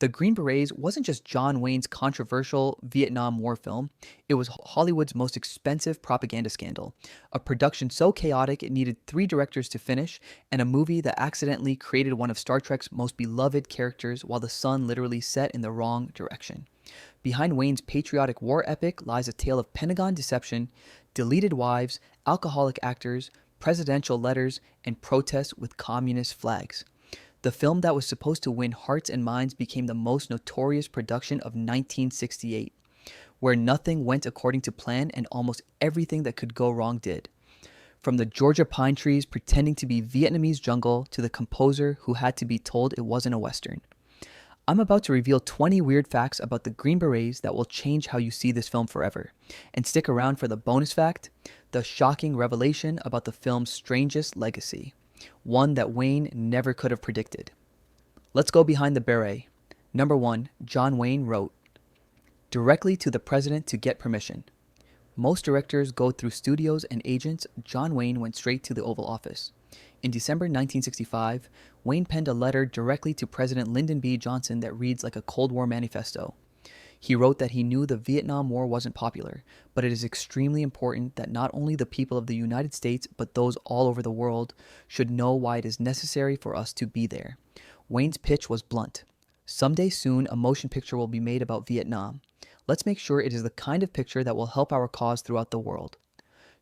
The Green Berets wasn't just John Wayne's controversial Vietnam War film, it was Hollywood's most expensive propaganda scandal. A production so chaotic it needed three directors to finish, and a movie that accidentally created one of Star Trek's most beloved characters while the sun literally set in the wrong direction. Behind Wayne's patriotic war epic lies a tale of Pentagon deception, deleted wives, alcoholic actors, presidential letters, and protests with communist flags. The film that was supposed to win hearts and minds became the most notorious production of 1968, where nothing went according to plan and almost everything that could go wrong did. From the Georgia pine trees pretending to be Vietnamese jungle to the composer who had to be told it wasn't a Western. I'm about to reveal 20 weird facts about the Green Berets that will change how you see this film forever. And stick around for the bonus fact, the shocking revelation about the film's strangest legacy. One that Wayne never could have predicted. Let's go behind the beret. Number 1, John Wayne wrote, directly to the president to get permission. Most directors go through studios and agents. John Wayne went straight to the Oval Office. In December 1965, Wayne penned a letter directly to President Lyndon B. Johnson that reads like a Cold War manifesto. He wrote that he knew the Vietnam War wasn't popular, but it is extremely important that not only the people of the United States, but those all over the world should know why it is necessary for us to be there. Wayne's pitch was blunt. Someday soon, a motion picture will be made about Vietnam. Let's make sure it is the kind of picture that will help our cause throughout the world.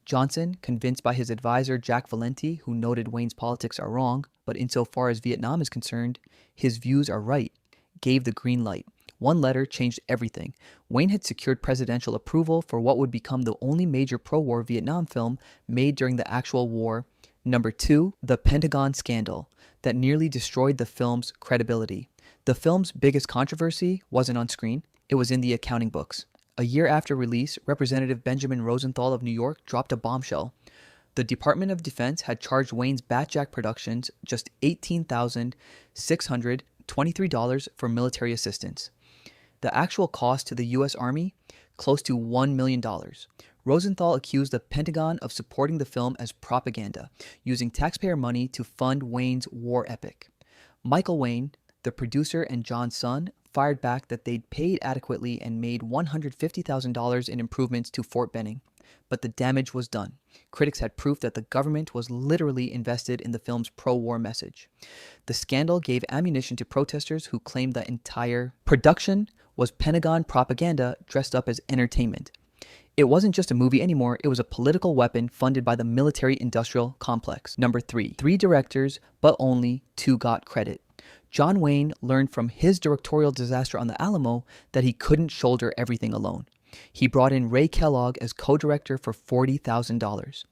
Johnson, convinced by his advisor Jack Valenti, who noted Wayne's politics are wrong, but insofar as Vietnam is concerned, his views are right, gave the green light. One letter changed everything. Wayne had secured presidential approval for what would become the only major pro-war Vietnam film made during the actual war. Number 2, the Pentagon scandal that nearly destroyed the film's credibility. The film's biggest controversy wasn't on screen, it was in the accounting books. A year after release, Representative Benjamin Rosenthal of New York dropped a bombshell. The Department of Defense had charged Wayne's Batjack Productions just $18,623 for military assistance. The actual cost to the U.S. Army? Close to $1 million. Rosenthal accused the Pentagon of supporting the film as propaganda, using taxpayer money to fund Wayne's war epic. Michael Wayne, the producer and John's son, fired back that they'd paid adequately and made $150,000 in improvements to Fort Benning. But the damage was done. Critics had proof that the government was literally invested in the film's pro-war message. The scandal gave ammunition to protesters who claimed the entire production was Pentagon propaganda dressed up as entertainment. It wasn't just a movie anymore, it was a political weapon funded by the military-industrial complex. Number 3, 3 directors, but only 2 got credit. John Wayne learned from his directorial disaster on the Alamo that he couldn't shoulder everything alone. He brought in Ray Kellogg as co-director for $40,000.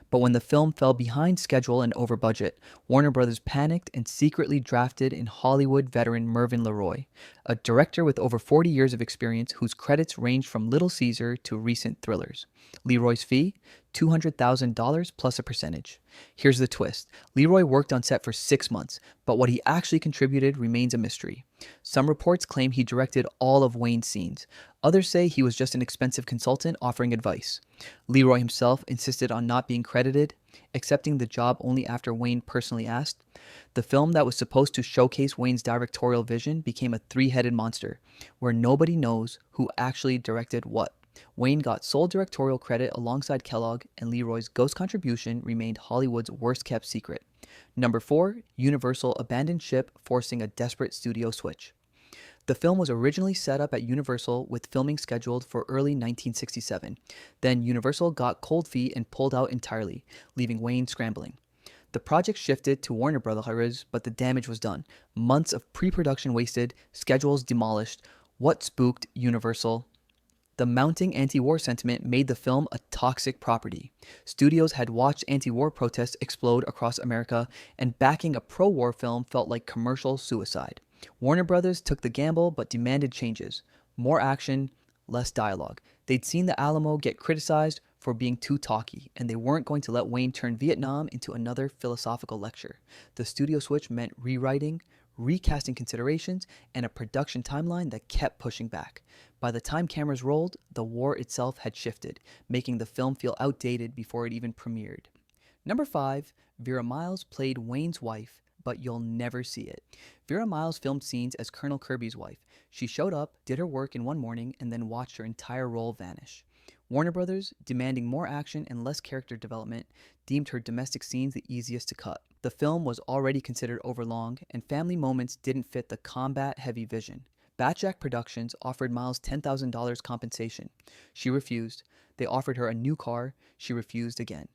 But when the film fell behind schedule and over budget, Warner Brothers panicked and secretly drafted in Hollywood veteran Mervyn LeRoy, a director with over 40 years of experience whose credits range from Little Caesar to recent thrillers. LeRoy's fee? $200,000 plus a percentage. Here's the twist. LeRoy worked on set for 6 months, but what he actually contributed remains a mystery. Some reports claim he directed all of Wayne's scenes. Others say he was just an expensive consultant offering advice. LeRoy himself insisted on not being credited, accepting the job only after Wayne personally asked. The film that was supposed to showcase Wayne's directorial vision became a three-headed monster, where nobody knows who actually directed what. Wayne got sole directorial credit alongside Kellogg, and LeRoy's ghost contribution remained Hollywood's worst-kept secret. Number 4, Universal abandoned ship, forcing a desperate studio switch. The film was originally set up at Universal with filming scheduled for early 1967. Then Universal got cold feet and pulled out entirely, leaving Wayne scrambling. The project shifted to Warner Brothers, but the damage was done. Months of pre-production wasted, schedules demolished. What spooked Universal? The mounting anti-war sentiment made the film a toxic property. Studios had watched anti-war protests explode across America, and backing a pro-war film felt like commercial suicide. Warner Brothers took the gamble but demanded changes. More action, less dialogue. They'd seen the Alamo get criticized for being too talky, and they weren't going to let Wayne turn Vietnam into another philosophical lecture. The studio switch meant rewriting, recasting considerations, and a production timeline that kept pushing back. By the time cameras rolled, the war itself had shifted, making the film feel outdated before it even premiered. Number 5, Vera Miles played Wayne's wife, but you'll never see it. Vera Miles filmed scenes as Colonel Kirby's wife. She showed up, did her work in one morning, and then watched her entire role vanish. Warner Brothers, demanding more action and less character development, deemed her domestic scenes the easiest to cut. The film was already considered overlong, and family moments didn't fit the combat-heavy vision. Batjack Productions offered Miles $10,000 compensation. She refused. They offered her a new car. She refused again.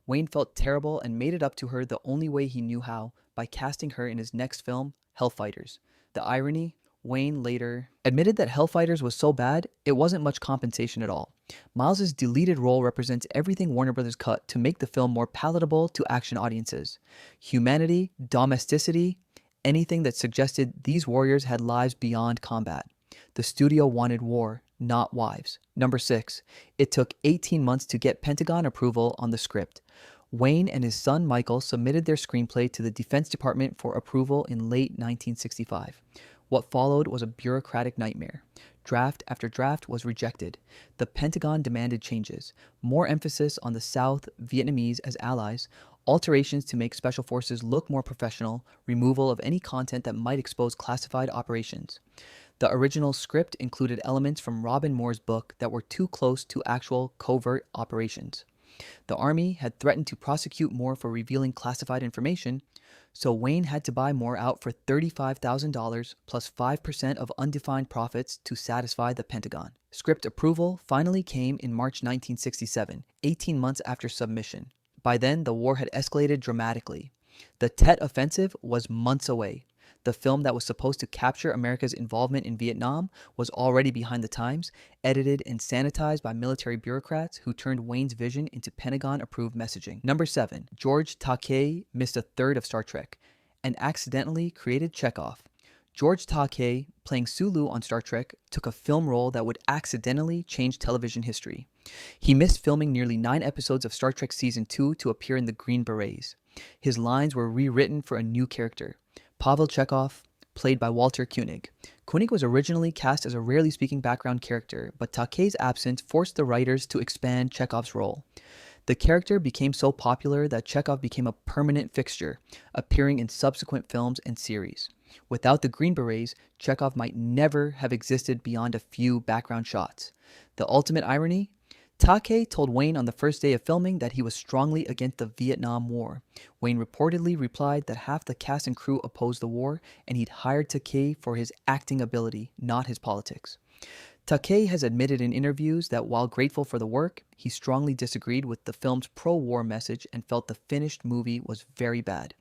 Wayne felt terrible and made it up to her the only way he knew how, by casting her in his next film, Hellfighters. The irony? Wayne later admitted that Hellfighters was so bad, it wasn't much compensation at all. Miles's deleted role represents everything Warner Brothers cut to make the film more palatable to action audiences. Humanity, domesticity, anything that suggested these warriors had lives beyond combat. The studio wanted war, not wives. Number 6. It took 18 months to get Pentagon approval on the script. Wayne and his son Michael submitted their screenplay to the Defense Department for approval in late 1965. What followed was a bureaucratic nightmare. Draft after draft was rejected. The Pentagon demanded changes, more emphasis on the South Vietnamese as allies, alterations to make special forces look more professional, removal of any content that might expose classified operations. The original script included elements from Robin Moore's book that were too close to actual covert operations. The Army had threatened to prosecute Moore for revealing classified information, so Wayne had to buy Moore out for $35,000 plus 5% of undefined profits to satisfy the Pentagon. Script approval finally came in March 1967, 18 months after submission. By then, the war had escalated dramatically. The Tet Offensive was months away. The film that was supposed to capture America's involvement in Vietnam was already behind the times, edited and sanitized by military bureaucrats who turned Wayne's vision into Pentagon-approved messaging. Number 7. George Takei missed a third of Star Trek and accidentally created Chekhov. George Takei, playing Sulu on Star Trek, took a film role that would accidentally change television history. He missed filming nearly 9 episodes of Star Trek Season 2 to appear in the Green Berets. His lines were rewritten for a new character, Pavel Chekhov, played by Walter Koenig. Koenig was originally cast as a rarely speaking background character, but Takei's absence forced the writers to expand Chekhov's role. The character became so popular that Chekhov became a permanent fixture, appearing in subsequent films and series. Without the Green Berets, Chekhov might never have existed beyond a few background shots. The ultimate irony? Takei told Wayne on the first day of filming that he was strongly against the Vietnam War. Wayne reportedly replied that half the cast and crew opposed the war, and he'd hired Takei for his acting ability, not his politics. Takei has admitted in interviews that while grateful for the work, he strongly disagreed with the film's pro-war message and felt the finished movie was very bad.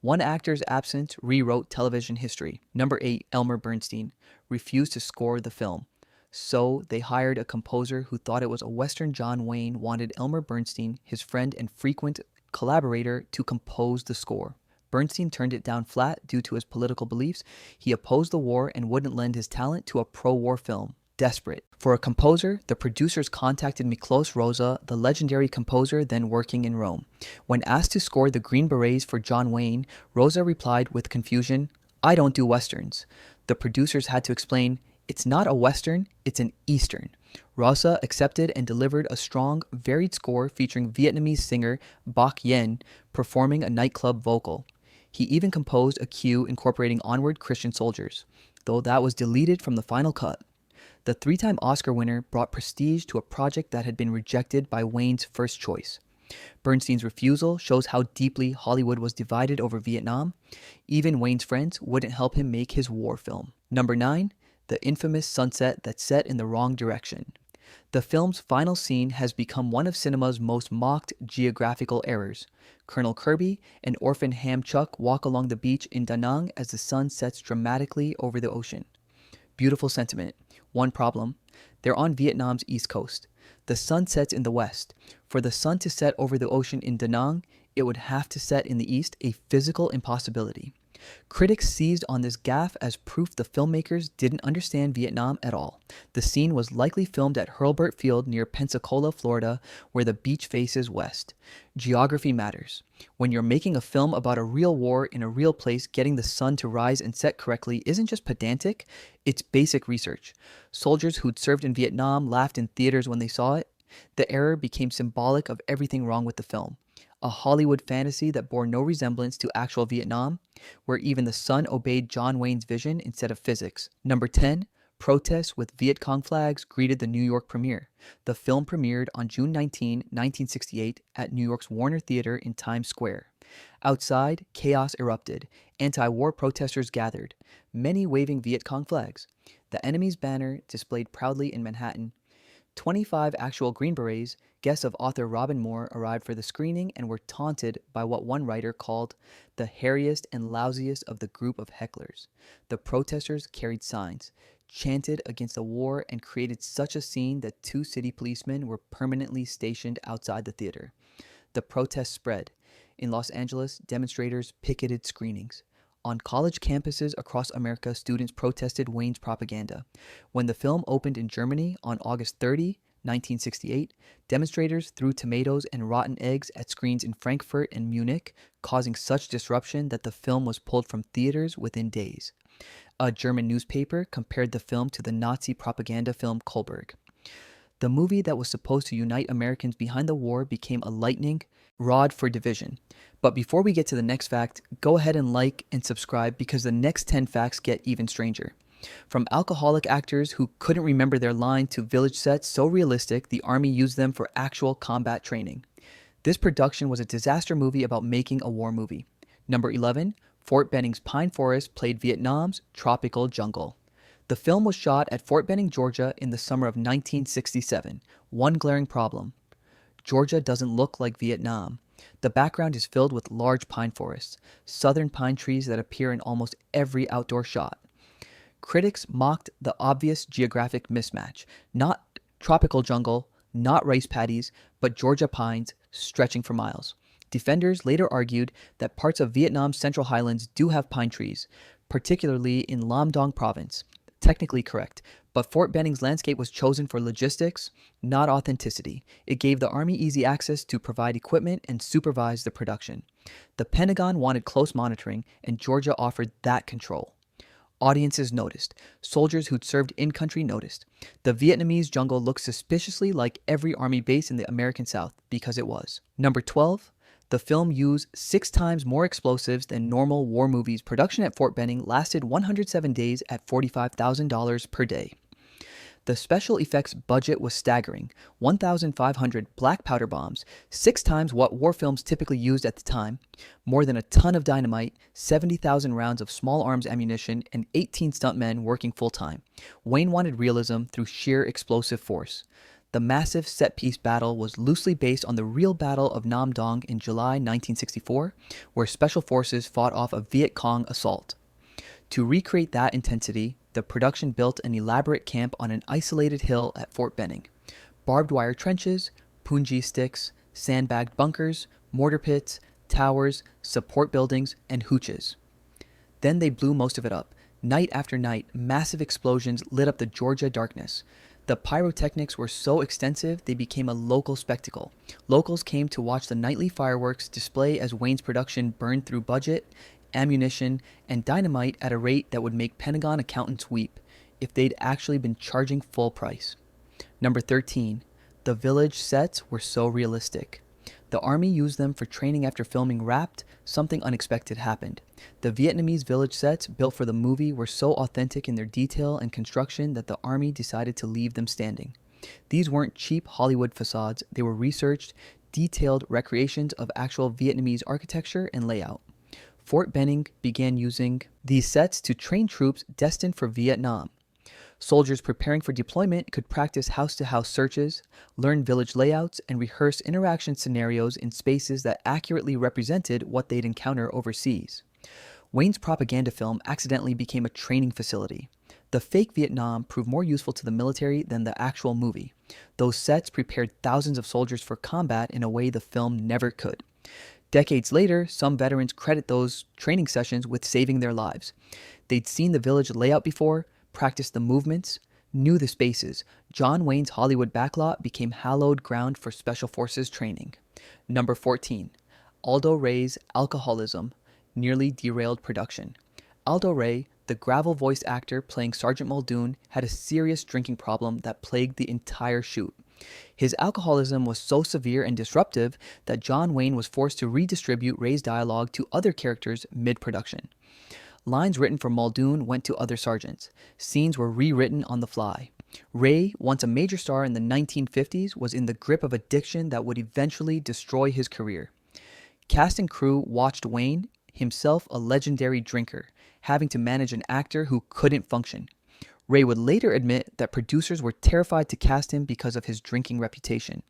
One actor's absence rewrote television history. Number 8, Elmer Bernstein, refused to score the film. So they hired a composer who thought it was a Western. John Wayne wanted Elmer Bernstein, his friend and frequent collaborator, to compose the score. Bernstein turned it down flat due to his political beliefs. He opposed the war and wouldn't lend his talent to a pro-war film. Desperate. For a composer, the producers contacted Miklos Rozsa, the legendary composer then working in Rome. When asked to score the Green Berets for John Wayne, Rozsa replied with confusion, "I don't do westerns." The producers had to explain, "It's not a western, it's an eastern." Rozsa accepted and delivered a strong, varied score featuring Vietnamese singer Bach Yen performing a nightclub vocal. He even composed a cue incorporating Onward Christian Soldiers, though that was deleted from the final cut. The 3-time Oscar winner brought prestige to a project that had been rejected by Wayne's first choice. Bernstein's refusal shows how deeply Hollywood was divided over Vietnam. Even Wayne's friends wouldn't help him make his war film. Number 9. The infamous sunset that set in the wrong direction. The film's final scene has become one of cinema's most mocked geographical errors. Colonel Kirby and Orphan Ham Chuck walk along the beach in Da Nang as the sun sets dramatically over the ocean. Beautiful sentiment. One problem: they're on Vietnam's east coast. The sun sets in the west. For the sun to set over the ocean in Da Nang, it would have to set in the east, a physical impossibility. Critics seized on this gaffe as proof the filmmakers didn't understand Vietnam at all. The scene was likely filmed at Hurlburt Field near Pensacola, Florida, where the beach faces west. Geography matters. When you're making a film about a real war in a real place, getting the sun to rise and set correctly isn't just pedantic, it's basic research. Soldiers who'd served in Vietnam laughed in theaters when they saw it. The error became symbolic of everything wrong with the film. a Hollywood fantasy that bore no resemblance to actual Vietnam, where even the sun obeyed John Wayne's vision instead of physics. Number 10, protests with Viet Cong flags greeted the New York premiere. The film premiered on June 19, 1968, at New York's Warner Theater in Times Square. Outside, chaos erupted. Anti-war protesters gathered, many waving Viet Cong flags. The enemy's banner displayed proudly in Manhattan. 25 actual Green Berets, guests of author Robin Moore, arrived for the screening and were taunted by what one writer called the hairiest and lousiest of the group of hecklers. The protesters carried signs, chanted against the war, and created such a scene that 2 city policemen were permanently stationed outside the theater. The protest spread. In Los Angeles, demonstrators picketed screenings. On college campuses across America, students protested Wayne's propaganda. When the film opened in Germany on August 30, 1968, demonstrators threw tomatoes and rotten eggs at screens in Frankfurt and Munich, causing such disruption that the film was pulled from theaters within days. A German newspaper compared the film to the Nazi propaganda film Kohlberg. The movie that was supposed to unite Americans behind the war became a lightning rod for division. But before we get to the next fact, go ahead and like and subscribe because the next 10 facts get even stranger. From alcoholic actors who couldn't remember their line to village sets so realistic the Army used them for actual combat training. This production was a disaster movie about making a war movie. Number 11, Fort Benning's pine forest played Vietnam's tropical jungle. The film was shot at Fort Benning, Georgia in the summer of 1967. One glaring problem: Georgia doesn't look like Vietnam. The background is filled with large pine forests, southern pine trees that appear in almost every outdoor shot. Critics mocked the obvious geographic mismatch: not tropical jungle, not rice paddies, but Georgia pines stretching for miles. Defenders later argued that parts of Vietnam's Central Highlands do have pine trees, particularly in Lam Dong province. Technically correct, but Fort Benning's landscape was chosen for logistics, not authenticity. It gave the Army easy access to provide equipment and supervise the production. The Pentagon wanted close monitoring, and Georgia offered that control. Audiences noticed. Soldiers who'd served in-country noticed. The Vietnamese jungle looked suspiciously like every Army base in the American South, because it was. Number 12, the film used 6 times more explosives than normal war movies. Production at Fort Benning lasted 107 days at $45,000 per day. The special effects budget was staggering: 1,500 black powder bombs, 6 times what war films typically used at the time, more than a ton of dynamite, 70,000 rounds of small arms ammunition, and 18 stuntmen working full-time. Wayne wanted realism through sheer explosive force. The massive set-piece battle was loosely based on the real Battle of Nam Dong in July 1964, where special forces fought off a Viet Cong assault. To recreate that intensity, the production built an elaborate camp on an isolated hill at Fort Benning. Barbed wire trenches, punji sticks, sandbagged bunkers, mortar pits, towers, support buildings, and hooches. Then they blew most of it up. Night after night, massive explosions lit up the Georgia darkness. The pyrotechnics were so extensive they became a local spectacle. Locals came to watch the nightly fireworks display as Wayne's production burned through budget, ammunition, and dynamite at a rate that would make Pentagon accountants weep if they'd actually been charging full price. Number 13, the village sets were so realistic. The Army used them for training after filming Wrapped. Something unexpected happened. The Vietnamese village sets built for the movie were so authentic in their detail and construction that the Army decided to leave them standing. These weren't cheap Hollywood facades, they were researched, detailed recreations of actual Vietnamese architecture and layout. Fort Benning began using these sets to train troops destined for Vietnam. Soldiers preparing for deployment could practice house-to-house searches, learn village layouts, and rehearse interaction scenarios in spaces that accurately represented what they'd encounter overseas. Wayne's propaganda film accidentally became a training facility. The fake Vietnam proved more useful to the military than the actual movie. Those sets prepared thousands of soldiers for combat in a way the film never could. Decades later, some veterans credit those training sessions with saving their lives. They'd seen the village layout before, practiced the movements, knew the spaces. John Wayne's Hollywood backlot became hallowed ground for Special Forces training. Number 14, Aldo Ray's alcoholism nearly derailed production. Aldo Ray, the gravel voice actor playing Sergeant Muldoon, had a serious drinking problem that plagued the entire shoot. His alcoholism was so severe and disruptive that John Wayne was forced to redistribute Ray's dialogue to other characters mid-production. Lines written for Muldoon went to other sergeants. Scenes were rewritten on the fly. Ray, once a major star in the 1950s, was in the grip of addiction that would eventually destroy his career. Cast and crew watched Wayne, himself a legendary drinker, having to manage an actor who couldn't function. Ray would later admit that producers were terrified to cast him because of his drinking reputation.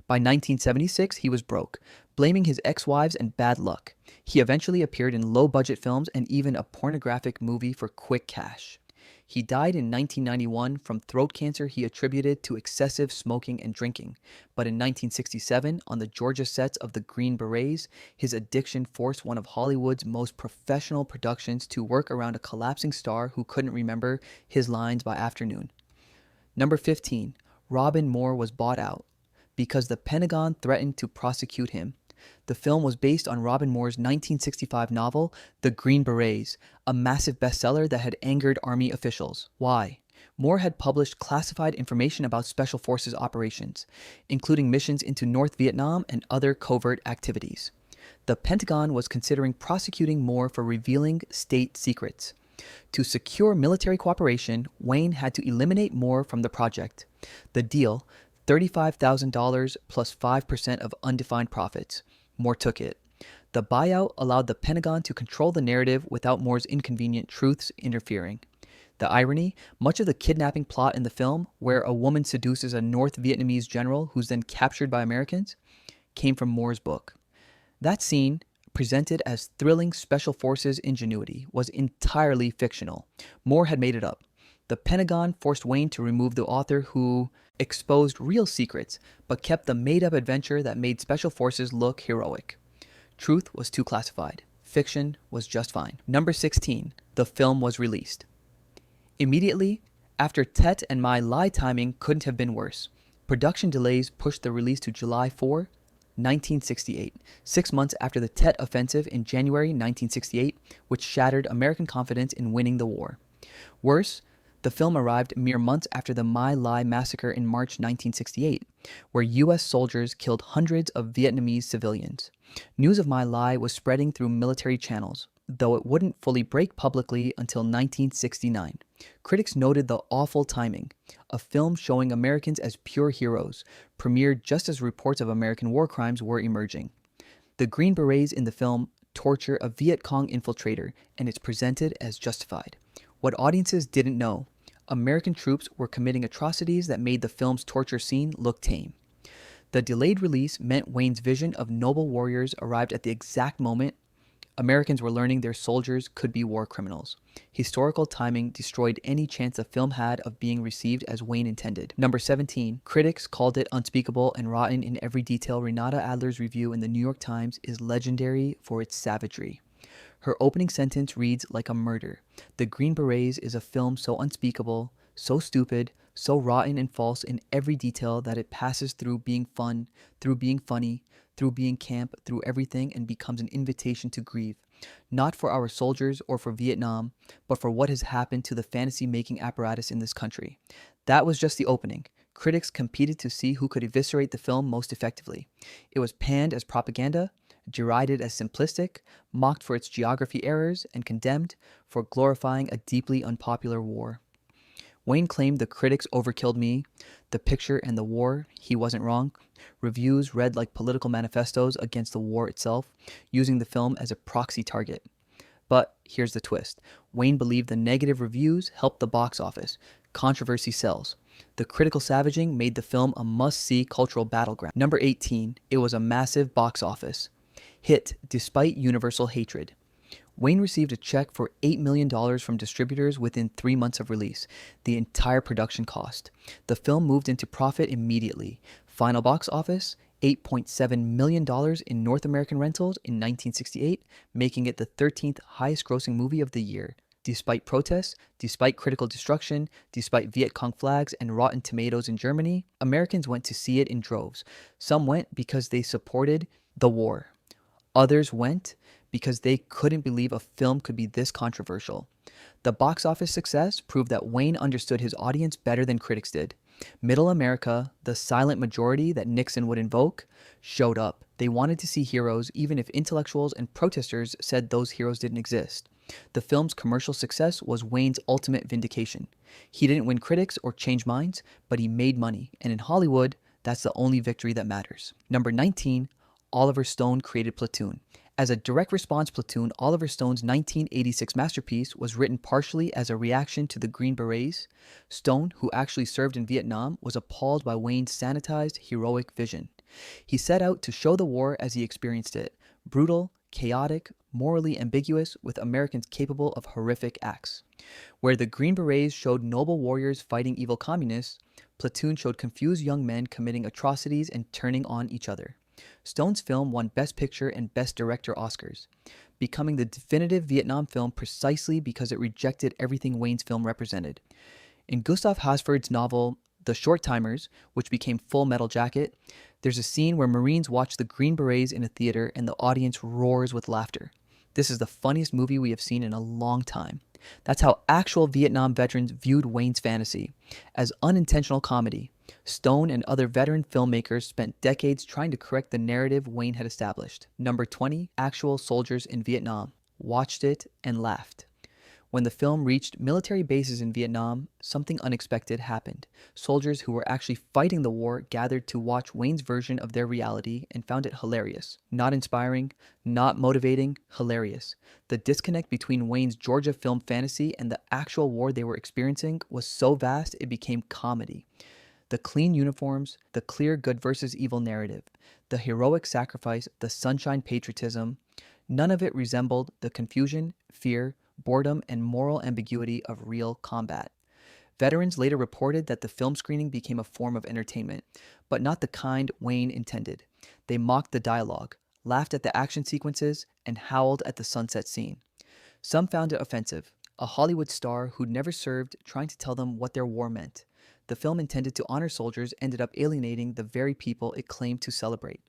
By 1976, he was broke, blaming his ex-wives and bad luck. He eventually appeared in low-budget films and even a pornographic movie for quick cash. He died in 1991 from throat cancer he attributed to excessive smoking and drinking. But in 1967, on the Georgia sets of the Green Berets, his addiction forced one of Hollywood's most professional productions to work around a collapsing star who couldn't remember his lines by afternoon. Number 15. Robin Moore was bought out because the Pentagon threatened to prosecute him. The film was based on Robin Moore's 1965 novel, The Green Berets, a massive bestseller that had angered Army officials. Why? Moore had published classified information about Special Forces operations, including missions into North Vietnam and other covert activities. The Pentagon was considering prosecuting Moore for revealing state secrets. To secure military cooperation, Wayne had to eliminate Moore from the project. The deal, $35,000 plus 5% of undefined profits. Moore took it. The buyout allowed the Pentagon to control the narrative without Moore's inconvenient truths interfering. The irony, much of the kidnapping plot in the film, where a woman seduces a North Vietnamese general who's then captured by Americans, came from Moore's book. That scene, presented as thrilling Special Forces ingenuity, was entirely fictional. Moore had made it up. The Pentagon forced Wayne to remove the author who exposed real secrets, but kept the made-up adventure that made Special Forces look heroic. Truth was too classified. Fiction was just fine. Number 16. The film was released. Immediately after Tet and My Lai timing couldn't have been worse. Production delays pushed the release to July 4, 1968, 6 months after the Tet Offensive in January 1968, which shattered American confidence in winning the war. Worse, the film arrived mere months after the My Lai massacre in March 1968, where U.S. soldiers killed hundreds of Vietnamese civilians. News of My Lai was spreading through military channels, though it wouldn't fully break publicly until 1969. Critics noted the awful timing. A film showing Americans as pure heroes premiered just as reports of American war crimes were emerging. The Green Berets in the film torture a Viet Cong infiltrator, and it's presented as justified. What audiences didn't know: American troops were committing atrocities that made the film's torture scene look tame. The delayed release meant Wayne's vision of noble warriors arrived at the exact moment Americans were learning their soldiers could be war criminals. Historical timing destroyed any chance the film had of being received as Wayne intended. Number 17. Critics called it unspeakable and rotten in every detail. Renata Adler's review in the New York Times is legendary for its savagery. Her opening sentence reads like a murder. The Green Berets is a film so unspeakable, so stupid, so rotten and false in every detail that it passes through being fun, through being funny, through being camp, through everything, and becomes an invitation to grieve. Not for our soldiers or for Vietnam, but for what has happened to the fantasy-making apparatus in this country. That was just the opening. Critics competed to see who could eviscerate the film most effectively. It was panned as propaganda, derided as simplistic, mocked for its geography errors, and condemned for glorifying a deeply unpopular war. Wayne claimed the critics overkilled me, the picture and the war. He wasn't wrong. Reviews read like political manifestos against the war itself, using the film as a proxy target. But here's the twist. Wayne believed the negative reviews helped the box office. Controversy sells. The critical savaging made the film a must-see cultural battleground. Number 18. It was a massive box office hit despite universal hatred. Wayne received a check for $8 million from distributors within 3 months of release, the entire production cost. The film moved into profit immediately. Final box office, $8.7 million in North American rentals in 1968, making it the 13th highest grossing movie of the year. Despite protests, despite critical destruction, despite Viet Cong flags and Rotten Tomatoes in Germany, Americans went to see it in droves. Some went because they supported the war. Others went because they couldn't believe a film could be this controversial. The box office success proved that Wayne understood his audience better than critics did. Middle America, the silent majority that Nixon would invoke, showed up. They wanted to see heroes even if intellectuals and protesters said those heroes didn't exist. The film's commercial success was Wayne's ultimate vindication. He didn't win critics or change minds, but he made money, and in Hollywood, that's the only victory that matters. Number 19, Oliver Stone created Platoon. As a direct response, Platoon, Oliver Stone's 1986 masterpiece, was written partially as a reaction to the Green Berets. Stone, who actually served in Vietnam, was appalled by Wayne's sanitized, heroic vision. He set out to show the war as he experienced it: brutal, chaotic, morally ambiguous, with Americans capable of horrific acts. Where the Green Berets showed noble warriors fighting evil communists, Platoon showed confused young men committing atrocities and turning on each other. Stone's film won Best Picture and Best Director Oscars, becoming the definitive Vietnam film precisely because it rejected everything Wayne's film represented. In Gustav Hasford's novel The Short Timers, which became Full Metal Jacket, there's a scene where Marines watch the Green Berets in a theater and the audience roars with laughter. This is the funniest movie we have seen in a long time. That's how actual Vietnam veterans viewed Wayne's fantasy, as unintentional comedy. Stone and other veteran filmmakers spent decades trying to correct the narrative Wayne had established. Number 20, Actual Soldiers in Vietnam. Watched it and laughed. When the film reached military bases in Vietnam, something unexpected happened. Soldiers who were actually fighting the war gathered to watch Wayne's version of their reality and found it hilarious. Not inspiring, not motivating, hilarious. The disconnect between Wayne's Georgia film fantasy and the actual war they were experiencing was so vast it became comedy. The clean uniforms, the clear good versus evil narrative, the heroic sacrifice, the sunshine patriotism, none of it resembled the confusion, fear, boredom, and moral ambiguity of real combat. Veterans later reported that the film screening became a form of entertainment, but not the kind Wayne intended. They mocked the dialogue, laughed at the action sequences, and howled at the sunset scene. Some found it offensive, a Hollywood star who'd never served trying to tell them what their war meant. The film intended to honor soldiers ended up alienating the very people it claimed to celebrate.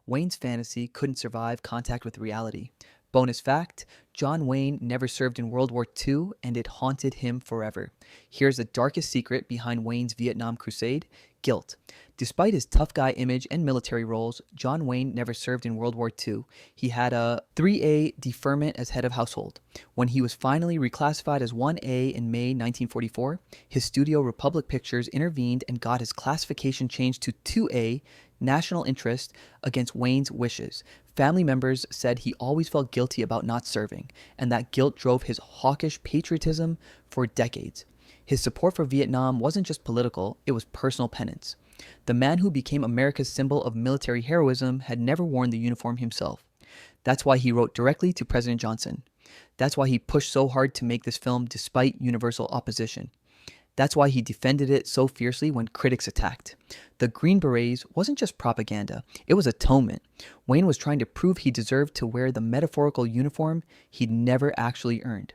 Wayne's fantasy couldn't survive contact with reality. Bonus fact, John Wayne never served in World War II, and it haunted him forever. Here's the darkest secret behind Wayne's Vietnam crusade: guilt. Despite his tough guy image and military roles, John Wayne never served in World War II. He had a 3A deferment as head of household. When he was finally reclassified as 1A in May 1944, his studio Republic Pictures intervened and got his classification changed to 2A, national interest, against Wayne's wishes. Family members said he always felt guilty about not serving, and that guilt drove his hawkish patriotism for decades. His support for Vietnam wasn't just political, it was personal penance. The man who became America's symbol of military heroism had never worn the uniform himself. That's why he wrote directly to President Johnson. That's why he pushed so hard to make this film despite universal opposition. That's why he defended it so fiercely when critics attacked. The Green Berets wasn't just propaganda, it was atonement. Wayne was trying to prove he deserved to wear the metaphorical uniform he'd never actually earned.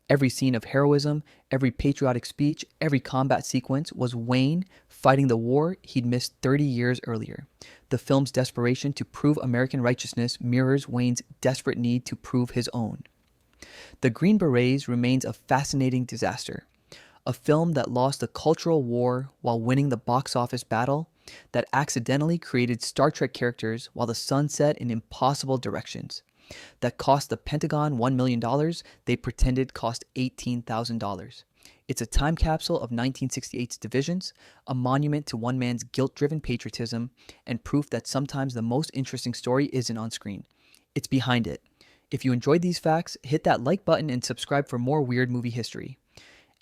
Every scene of heroism, every patriotic speech, every combat sequence was Wayne fighting the war he'd missed 30 years earlier. The film's desperation to prove American righteousness mirrors Wayne's desperate need to prove his own. The Green Berets remains a fascinating disaster. A film that lost a cultural war while winning the box office battle, that accidentally created Star Trek characters while the sun set in impossible directions, that cost the Pentagon $1 million they pretended cost $18,000. It's a time capsule of 1968's divisions, a monument to one man's guilt-driven patriotism, and proof that sometimes the most interesting story isn't on screen. It's behind it. If you enjoyed these facts, hit that like button and subscribe for more weird movie history.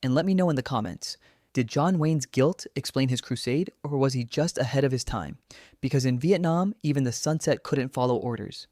And let me know in the comments, did John Wayne's guilt explain his crusade, or was he just ahead of his time? Because in Vietnam, even the sunset couldn't follow orders.